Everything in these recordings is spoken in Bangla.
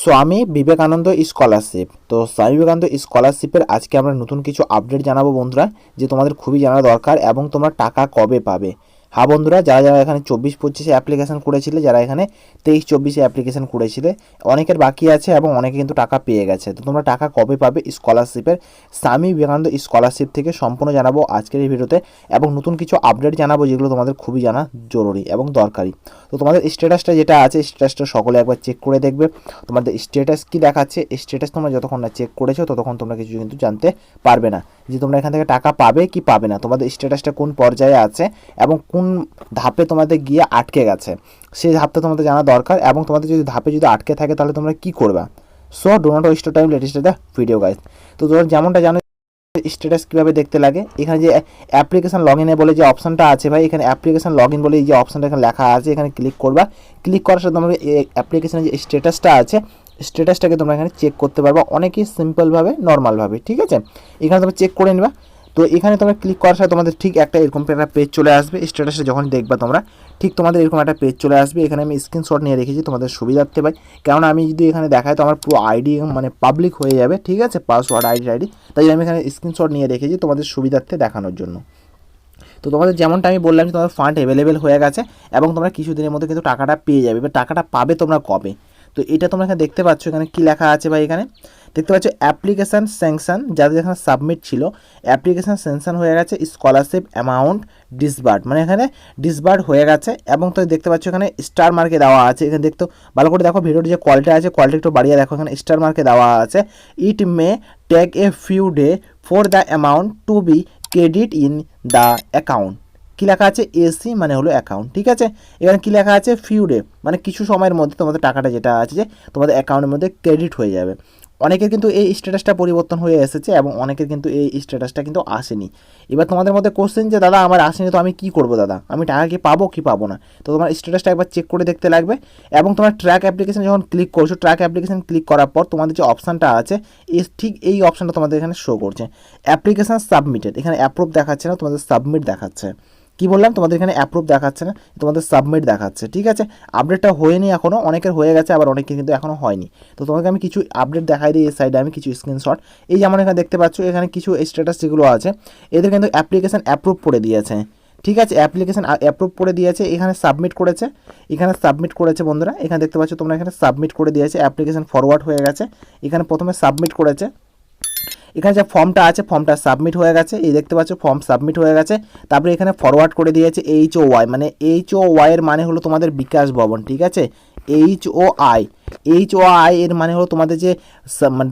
স্বামী বিবেকানন্দ স্কলারশিপ। তো স্বামী বিবেকানন্দ স্কলারশিপের আজকে আমরা নতুন কিছু আপডেট জানাবো বন্ধুরা, যে তোমাদের খুবই জানা দরকার এবং তোমরা টাকা কবে পাবে। হ্যাঁ বন্ধুরা, যারা যারা এখানে 24-25 অ্যাপ্লিকেশন করেছিলে, যারা এখানে 23-24 অ্যাপ্লিকেশন করেছিলে, অনেকের বাকি আছে এবং অনেকে কিন্তু টাকা পেয়ে গেছে। তো তোমরা টাকা কবে পাবে স্কলারশিপের, স্বামী বিবেকানন্দ স্কলারশিপ থেকে সম্পূর্ণ জানাবো আজকের এই ভিডিওতে, এবং নতুন কিছু আপডেট জানাবো যেগুলো তোমাদের খুবই জানা জরুরি এবং দরকারি। তো তোমাদের স্ট্যাটাসটা যেটা আছে, স্ট্যাটাসটা সকলে একবার চেক করে দেখবে। তোমাদের স্ট্যাটাস কি দেখাচ্ছে, স্ট্যাটাস তোমরা যতক্ষণ না চেক করেছো ততক্ষণ তোমরা কিছু কিন্তু জানতে পারবে না যে তোমরা এখান থেকে টাকা পাবে কি পাবে না। তোমাদের স্ট্যাটাসটা কোন পর্যায়ে আছে এবং কোন ধাপে তোমাদের গিয়ে আটকে গেছে, সেই ধাপটা তোমাদের জানা দরকার। এবং তোমাদের যদি ধাপে যদি আটকে থাকে তাহলে তোমরা কি করবে। So do not waste time, let's start the video guys. তো তোমরা যেমনটা জানো স্ট্যাটাস কীভাবে দেখতে লাগে, এখানে যে অ্যাপ্লিকেশন লগ ইনে বলে যে অপশানটা আছে ভাই, এখানে অ্যাপ্লিকেশন লগ ইন বলে এই যে অপশানটা এখানে লেখা আছে, এখানে ক্লিক করবা। ক্লিক করার সাথে তোমাদের অ্যাপ্লিকেশনের যে স্ট্যাটাসটা আছে, স্ট্যাটাসটাকে তোমরা এখানে চেক করতে পারবা অনেকই সিম্পলভাবে, নর্মালভাবে। ঠিক আছে, এখানে তোমরা চেক করে নিবা। তো এখানে তোমরা ক্লিক করার সাথে তোমাদের ঠিক একটা এরকম একটা পেজ চলে আসবে। স্ট্যাটাসে যখন দেখবা তোমরা ঠিক তোমাদের এরকম একটা পেজ চলে আসবে। এখানে আমি স্ক্রিনশট নিয়ে রেখেছি তোমাদের সুবিধার্থে ভাই, কারণ আমি যদি এখানে দেখাই তো আমার পুরো আইডি মানে পাবলিক হয়ে যাবে। ঠিক আছে, পাসওয়ার্ড আইডি, তাই আমি এখানে স্ক্রিনশট নিয়ে রেখেছি তোমাদের সুবিধার্থে দেখানোর জন্য। তো তোমাদের যেমনটা আমি বললাম যে তোমাদের ফান্ড অ্যাভেলেবেল হয়ে গেছে এবং তোমরা কিছুদিনের মধ্যে কিন্তু টাকাটা পেয়ে যাবে। এবার টাকাটা পাবে তোমরা কবে, তো এটা তোমরা এখানে দেখতে পাচ্ছ, এখানে কি লেখা আছে ভাই, এখানে দেখতে পাচ্ছ অ্যাপ্লিকেশান স্যাংশন, যাদের এখানে সাবমিট ছিল অ্যাপ্লিকেশান স্যাংশন হয়ে গেছে, স্কলারশিপ অ্যামাউন্ট ডিসবার্ড, মানে এখানে ডিসবার্ড হয়ে গেছে। এবং তো দেখতে পাচ্ছ এখানে স্টার মার্কে দেওয়া আছে, এখানে দেখতে ভালো করে দেখো ভিডিওর যে কোয়ালিটি আছে, কোয়ালিটি একটু বাড়িয়ে দেখো, এখানে স্টার মার্কে দেওয়া আছে। It may take a few day for the amount to be credit in the account. কী লেখা আছে, এসি মানে হলো অ্যাকাউন্ট। ঠিক আছে, এখানে কী লেখা আছে, ফিউ ডে মানে কিছু সময়ের মধ্যে তোমাদের টাকাটা যেটা আছে যে তোমাদের অ্যাকাউন্টের মধ্যে ক্রেডিট হয়ে যাবে। অনেকের কিন্তু এই স্ট্যাটাসটা পরিবর্তন হয়ে এসেছে এবং অনেকের কিন্তু এই স্ট্যাটাসটা কিন্তু আসেনি। এবার তোমাদের মধ্যে কোশ্চেন যে দাদা আমার আসেনি, তো আমি কী করবো দাদা, আমি টাকা কি পাবো কি পাবো না। তো তোমার স্ট্যাটাসটা একবার চেক করে দেখতে লাগবে। এবং তোমার ট্র্যাক অ্যাপ্লিকেশন যখন ক্লিক করছো, ট্র্যাক অ্যাপ্লিকেশন ক্লিক করার পর তোমাদের যে অপশানটা আছে, ঠিক এই অপশানটা তোমাদের এখানে শো করছে, অ্যাপ্লিকেশান সাবমিটেড। এখানে অ্যাপ্রুভ দেখাচ্ছে না, তোমাদের সাবমিট দেখাচ্ছে। কি বললাম, তোমাদের এখানে অ্যাপ্রুভ দেখাচ্ছে না, তোমাদের সাবমিট দেখাচ্ছে। ঠিক আছে, আপডেটটা হয়নি এখনও, অনেকের হয়ে গেছে আবার অনেকের কিন্তু এখনও হয়নি। তো তোমাকে আমি কিছু আপডেট দেখাই দিই, এই সাইডে আমি কিছু স্ক্রিনশট, এই যেমন এখানে দেখতে পাচ্ছ, এখানে কিছু স্ট্যাটাস যেগুলো আছে এদের কিন্তু অ্যাপ্লিকেশান অ্যাপ্রুভ করে দিয়েছে। ঠিক আছে, অ্যাপ্লিকেশান অ্যাপ্রুভ করে দিয়েছে, এখানে সাবমিট করেছে, এখানে সাবমিট করেছে বন্ধুরা, এখানে দেখতে পাচ্ছ তোমরা, এখানে সাবমিট করে দিয়েছে, অ্যাপ্লিকেশান ফরওয়ার্ড হয়ে গেছে। এখানে প্রথমে সাবমিট করেছে, এখানে যে ফর্মটা আছে ফর্মটা সাবমিট হয়ে গেছে, এই দেখতে পাচ্ছ ফর্ম সাবমিট হয়ে গেছে। তারপরে এখানে ফরওয়ার্ড করে দিয়েছে HOY, মানে HOY এর মানে হলো তোমাদের বিকাশ ভবন। ঠিক আছে, HOI এর মানে হলো তোমাদের যে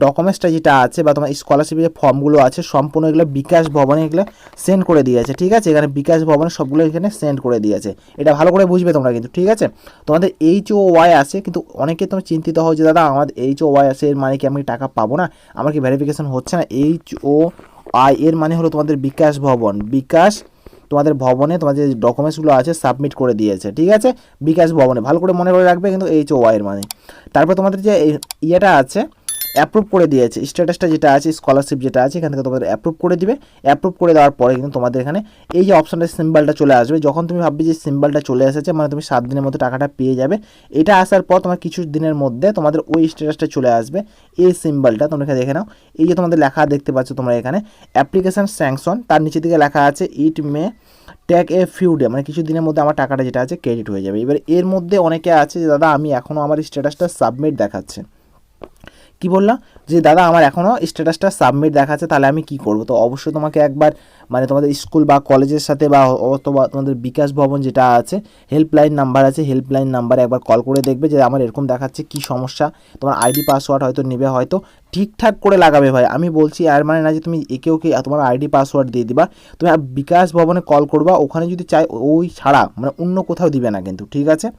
ডকুমেন্টসটা যেটা আছে বা তোমার স্কলারশিপের যে ফর্মগুলো আছে সম্পূর্ণ এগুলো বিকাশ ভবনে এগুলো সেন্ড করে দিয়েছে। ঠিক আছে, এখানে বিকাশ ভবনে সবগুলো এখানে সেন্ড করে দিয়েছে, এটা ভালো করে বুঝবে তোমরা কিন্তু। ঠিক আছে, তোমাদের HOY আছে, কিন্তু অনেকে তোমরা চিন্তিত হও যে দাদা আমার HOY আছে এর মানে কি আমি টাকা পাবো না, আমার কি ভেরিফিকেশন হচ্ছে না। HOI এর মানে হলো তোমাদের বিকাশ ভবন, বিকাশ তোমাদের ভবনে তোমার যে ডকুমেন্টসগুলো আছে সাবমিট করে দিয়েছে। ঠিক আছে, বিকাশ ভবনে ভালো করে মনে করে রাখবে কিন্তু HOY এর মানে। তারপর তোমাদের যে ইয়েটা আছে অ্যাপ্রুভ করে দিয়েছে, স্ট্যাটাসটা যেটা আছে স্কলারশিপ যেটা আছে এখান থেকে তোমাদের অ্যাপ্রুভ করে দিবে। অ্যাপ্রুভ করে দেওয়ার পরে কিন্তু তোমাদের এখানে এই যে অপশানটা সিম্বলটা চলে আসবে, যখন তুমি ভাববে যে সিম্বলটা চলে এসেছে মানে তুমি 7 দিনের মধ্যে টাকাটা পেয়ে যাবে, এটা আসার পর তোমার কিছু দিনের মধ্যে তোমাদের ওই স্ট্যাটাসটা চলে আসবে, এই সিম্বলটা তোমরা এখানে দেখে নাও। এই যে তোমাদের লেখা দেখতে পাচ্ছ তোমরা এখানে অ্যাপ্লিকেশান স্যাংশন, তার নিচে দিকে লেখা আছে it may take a few day, মানে কিছু দিনের মধ্যে আমার টাকাটা যেটা আছে ক্রেডিট হয়ে যাবে। এবার এর মধ্যে অনেকে আছে যে দাদা আমি এখনও আমার স্ট্যাটাসটা সাবমিট দেখাচ্ছে, কি বললাম যে দাদা আমার এখনও স্ট্যাটাসটা সাবমিট দেখাচ্ছে, তাহলে আমি কি করব। তো অবশ্যই তোমাকে একবার মানে তোমাদের স্কুল বা কলেজের সাথে বা অথবা তোমাদের বিকাশ ভবন যেটা আছে হেল্পলাইন নাম্বার আছে, হেল্পলাইন নাম্বারে একবার কল করে দেখবে যে আমার এরকম দেখাচ্ছে কি সমস্যা। তোমার আইডি পাসওয়ার্ড হয়তো নেবে, হয়তো ঠিকঠাক করে লাগাবে ভাই, আমি বলছি আর মানে না যে তুমি একে ওকে তোমার আইডি পাসওয়ার্ড দিয়ে দিবা। তুমি বিকাশ ভবনে কল করবা, ওখানে যদি চাই ওই ছাড়া মানে অন্য কোথাও দিবে না কিন্তু। ঠিক আছে,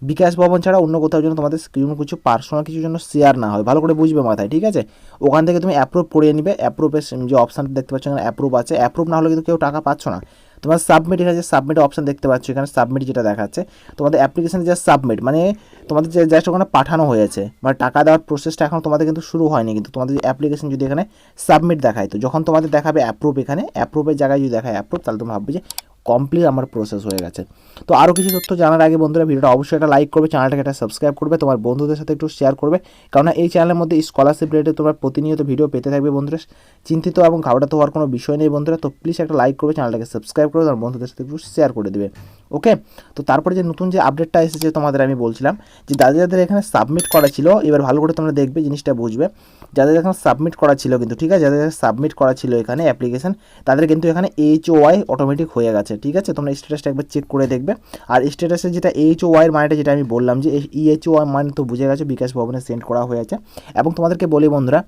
বিকাশ ভবন ছাড়া অন্য কোথাও যেন তোমাদের কোনো কিছু পার্সোনাল কিছু জন্য শেয়ার না হয়, ভালো করে বুঝবে মাথায়। ঠিক আছে, ওখান থেকে তুমি অ্যাপ্রুভ করে নিবে। অ্যাপ্রুভের যে অপশানটা দেখতে পাচ্ছ এখানে অ্যাপ্রুভ আছে, অ্যাপ্রুভ না হলে কিন্তু কেউ টাকা পাচ্ছ না। তোমার সাবমিট, এখানে যে সাবমিট অপশান দেখতে পাচ্ছ এখানে সাবমিট যেটা দেখাচ্ছে তোমাদের অ্যাপ্লিকেশানে যে সাবমিট মানে তোমাদের যে জাস্ট ওখানে পাঠানো হয়েছে, মানে টাকা দেওয়ার প্রসেসটা এখন তোমাদের কিন্তু শুরু হয়নি, কিন্তু তোমাদের অ্যাপ্লিকেশন যদি এখানে সাবমিট দেখায়, তো যখন তোমাদের দেখাবে অ্যাপ্রুভ, এখানে অ্যাপ্রুভের জায়গায় যদি দেখায় অ্যাপ্রুভ, তাহলে তোমরা ভাববে যে কমপ্লিট আমার প্রসেস হয়ে গেছে। তো আরও কিছু তথ্য জানার আগে বন্ধুরা ভিডিওটা অবশ্যই একটা লাইক করবে, চ্যানেলটাকে একটা সাবস্ক্রাইব করবে, তোমার বন্ধুদের সাথে একটু শেয়ার করবে, কারণ এই চ্যানেলের মধ্যে স্কলারশিপ রিলেটেড তোমরা প্রতিনিয়ত ভিডিও পেতে থাকবে বন্ধুরা। চিন্তিত এবং ঘাবড়াতে হওয়ার কোনো বিষয় নেই বন্ধুরা। তো প্লিজ একটা লাইক করবে, চ্যানেলটাকে সাবস্ক্রাইব করবে, তোমার বন্ধুদের সাথে একটু শেয়ার করে দেবে। ওকে, তো তারপরে যে নতুন যে আপডেটটা এসেছে তোমাদের আমি বলছিলাম যে যাদের যাদের এখানে সাবমিট করা ছিল, এবার ভালো করে তোমরা দেখবে জিনিসটা বুঝবে। যাদের এখানে সাবমিট করা ছিল কিন্তু ঠিক আছে, যাদের সাবমিট করা ছিল এখানে অ্যাপ্লিকেশন, তাদের কিন্তু এখানে HOY অটোমেটিক হয়ে গেছে। ঠিক আছে, তোমরা স্ট্যাটাসটা একবার চেক করে দেখবে। আর স্ট্যাটাসে যেটা HOY এর মানেটা যেটা আমি বললাম যে EHOY মানে তো বুঝে গেছে, বিকাশ ভবনে সেন্ড করা হয়েছে। এবং তোমাদেরকে বলি বন্ধুরা,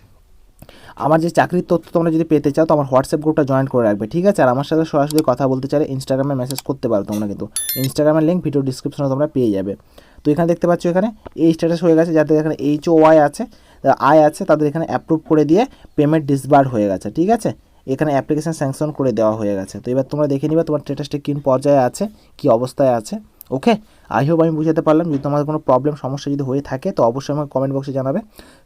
আমার যে চাকরির তথ্য তোমরা যদি পেতে চাও তো আমার হোয়াটসঅ্যাপ গ্রুপটা জয়েন করে রাখবে। ঠিক আছে, আর আমার সাথে সরাসরি কথা বলতে চাইলে ইনস্টাগ্রামে মেসেজ করতে পারো তোমরা, কিন্তু ইনস্টাগ্রামের লিঙ্ক ভিডিও ডিসক্রিপশনে তোমরা পেয়ে যাবে। তো এখানে দেখতে পাচ্ছ এখানে এই স্ট্যাটাস হয়ে গেছে, যাদের এখানে HOY আছে আয় আছে তাদের এখানে অ্যাপ্রুভ করে দিয়ে পেমেন্ট ডিসবার্ড হয়ে গেছে। ঠিক আছে, এখানে অ্যাপ্লিকেশন স্যাংশন করে দেওয়া হয়ে গেছে। তো এবার তোমরা দেখে নিবে তোমার স্ট্যাটাসটা কোন পর্যায়ে আছে, কী অবস্থায় আছে। ওকে, আই হোপ আমি বুঝাতে পারলাম। যদি তোমাদের কোনো প্রবলেম সমস্যা যদি হয়ে থাকে তো অবশ্যই আমাকে কমেন্ট বক্সে জানাবে।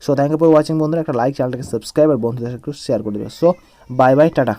So thank you for watching বন্ধুরা, একটা লাইক, চ্যানেলটাকে সাবস্ক্রাইব আর বন্ধুদের সাথে একটু শেয়ার করে দেবে। So bye bye, tata.